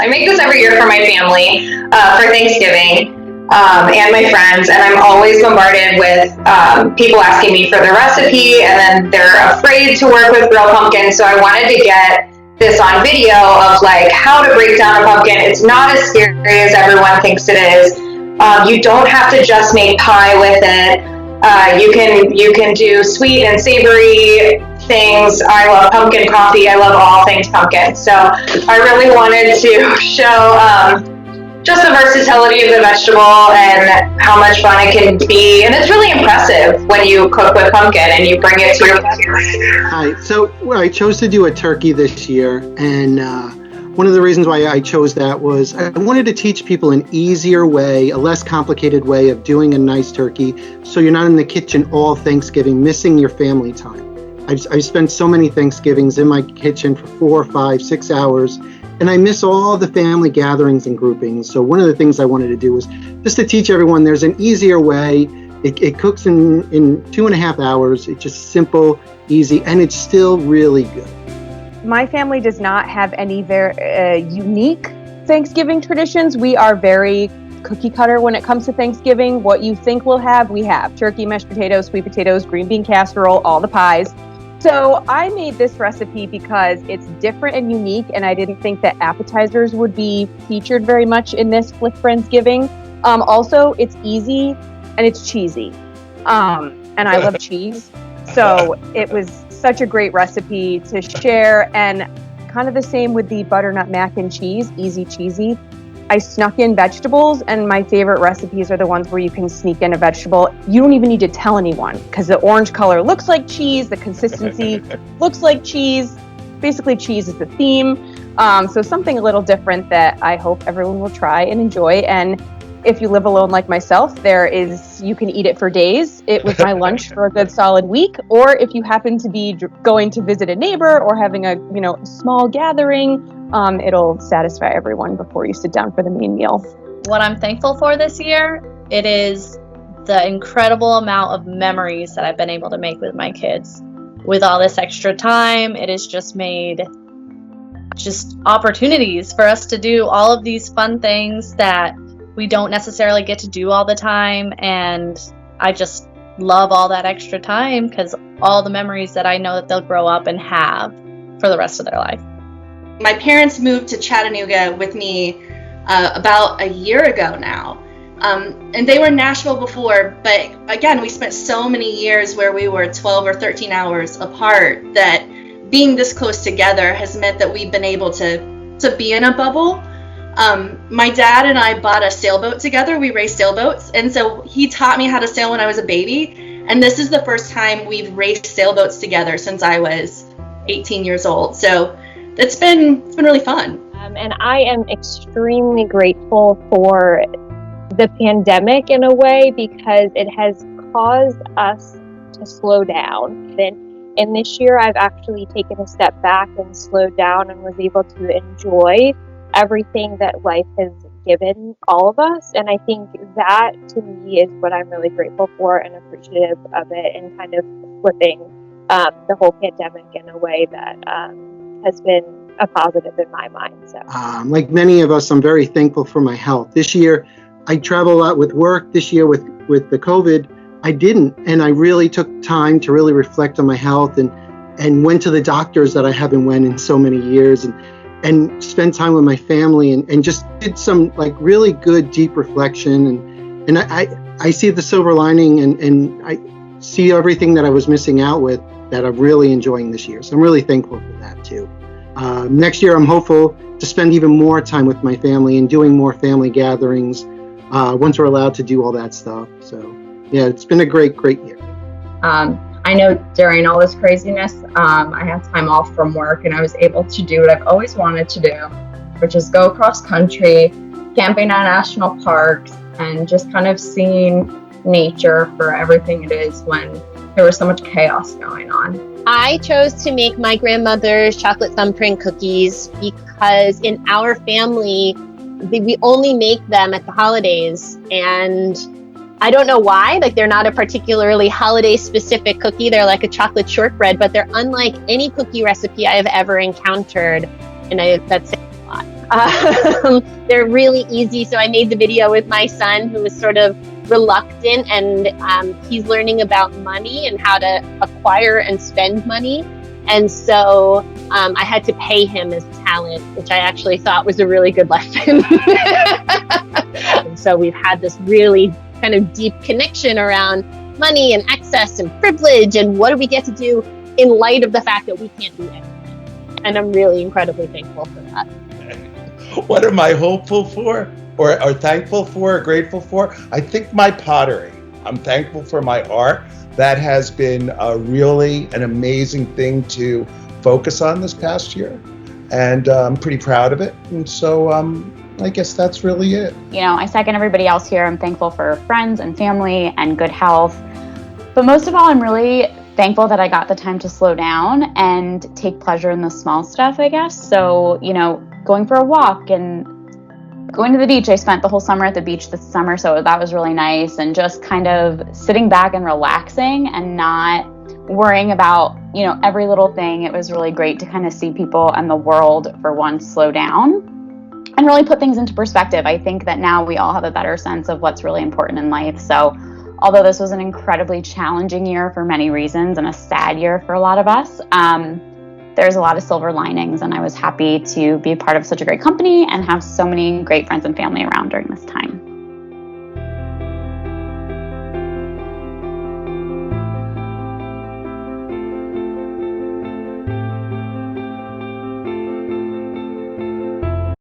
I make this every year for my family for Thanksgiving and my friends, and I'm always bombarded with people asking me for the recipe, and then they're afraid to work with real pumpkin. So I wanted to get this on video of like how to break down a pumpkin. It's not as scary as everyone thinks it is. You don't have to just make pie with it. You can do sweet and savory things. I love pumpkin coffee. I love all things pumpkin. So I really wanted to show just the versatility of the vegetable and how much fun it can be. And it's really impressive when you cook with pumpkin and you bring it to your guests. Hi. So I chose to do a turkey this year, and one of the reasons why I chose that was I wanted to teach people an easier way, a less complicated way of doing a nice turkey, so you're not in the kitchen all Thanksgiving missing your family time. I've spent so many Thanksgivings in my kitchen for 4, 5, 6 hours, and I miss all the family gatherings and groupings. So one of the things I wanted to do was just to teach everyone there's an easier way. It cooks in 2.5 hours. It's just simple, easy, and it's still really good. My family does not have any very unique Thanksgiving traditions. We are very cookie cutter when it comes to Thanksgiving. What you think we'll have, we have. Turkey, mashed potatoes, sweet potatoes, green bean casserole, all the pies. So I made this recipe because it's different and unique, and I didn't think that appetizers would be featured very much in this FLIK Friendsgiving. Also, it's easy and it's cheesy. And I love cheese. So it was such a great recipe to share, and kind of the same with the butternut mac and cheese, easy cheesy. I snuck in vegetables, and my favorite recipes are the ones where you can sneak in a vegetable. You don't even need to tell anyone because the orange color looks like cheese, the consistency looks like cheese. Basically, cheese is the theme. So something a little different that I hope everyone will try and enjoy. And if you live alone like myself, you can eat it for days. It was my lunch for a good solid week. Or if you happen to be going to visit a neighbor or having a small gathering, it'll satisfy everyone before you sit down for the main meal. What I'm thankful for this year, it is the incredible amount of memories that I've been able to make with my kids. With all this extra time, it has just made just opportunities for us to do all of these fun things that we don't necessarily get to do all the time, and I just love all that extra time because all the memories that I know that they'll grow up and have for the rest of their life. My parents moved to Chattanooga with me about a year ago now, and they were in Nashville before, but again, we spent so many years where we were 12 or 13 hours apart that being this close together has meant that we've been able to be in a bubble. My dad and I bought a sailboat together. We raced sailboats, and so he taught me how to sail when I was a baby, and this is the first time we've raced sailboats together since I was 18 years old. So it's been really fun. And I am extremely grateful for the pandemic in a way because it has caused us to slow down. And this year I've actually taken a step back and slowed down and was able to enjoy everything that life has given all of us. And I think that to me is what I'm really grateful for and appreciative of it, and kind of flipping the whole pandemic in a way that has been a positive in my mind. So, like many of us, I'm very thankful for my health. This year, I travel a lot with work. This year with the COVID, I didn't. And I really took time to really reflect on my health and went to the doctors that I haven't went in so many years, and spend time with my family and just did some like really good deep reflection, and I see the silver lining and I see everything that I was missing out with that I'm really enjoying this year. So I'm really thankful for that too. Next year I'm hopeful to spend even more time with my family and doing more family gatherings once we're allowed to do all that stuff. So yeah, it's been a great year. I know during all this craziness, I had time off from work and I was able to do what I've always wanted to do, which is go across country, camping at national parks, and just kind of seeing nature for everything it is when there was so much chaos going on. I chose to make my grandmother's chocolate thumbprint cookies because in our family, we only make them at the holidays, and I don't know why, like they're not a particularly holiday specific cookie. They're like a chocolate shortbread, but they're unlike any cookie recipe I have ever encountered. And that's saying a lot. They're really easy. So I made the video with my son, who was sort of reluctant, and he's learning about money and how to acquire and spend money. And so I had to pay him his talent, which I actually thought was a really good lesson. And so we've had this really kind of deep connection around money and access and privilege and what do we get to do in light of the fact that we can't do anything. And I'm really incredibly thankful for that. What am I hopeful for or thankful for or grateful for? I think my pottery. I'm thankful for my art. That has been really an amazing thing to focus on this past year. And I'm pretty proud of it. And so I guess that's really it. You know, I second everybody else here. I'm thankful for friends and family and good health. But most of all, I'm really thankful that I got the time to slow down and take pleasure in the small stuff, I guess. So, you know, going for a walk and going to the beach. I spent the whole summer at the beach this summer, so that was really nice. And just kind of sitting back and relaxing and not worrying about, you know, every little thing. It was really great to kind of see people and the world for once slow down and really put things into perspective. I think that now we all have a better sense of what's really important in life. So although this was an incredibly challenging year for many reasons and a sad year for a lot of us, there's a lot of silver linings, and I was happy to be a part of such a great company and have so many great friends and family around during this time.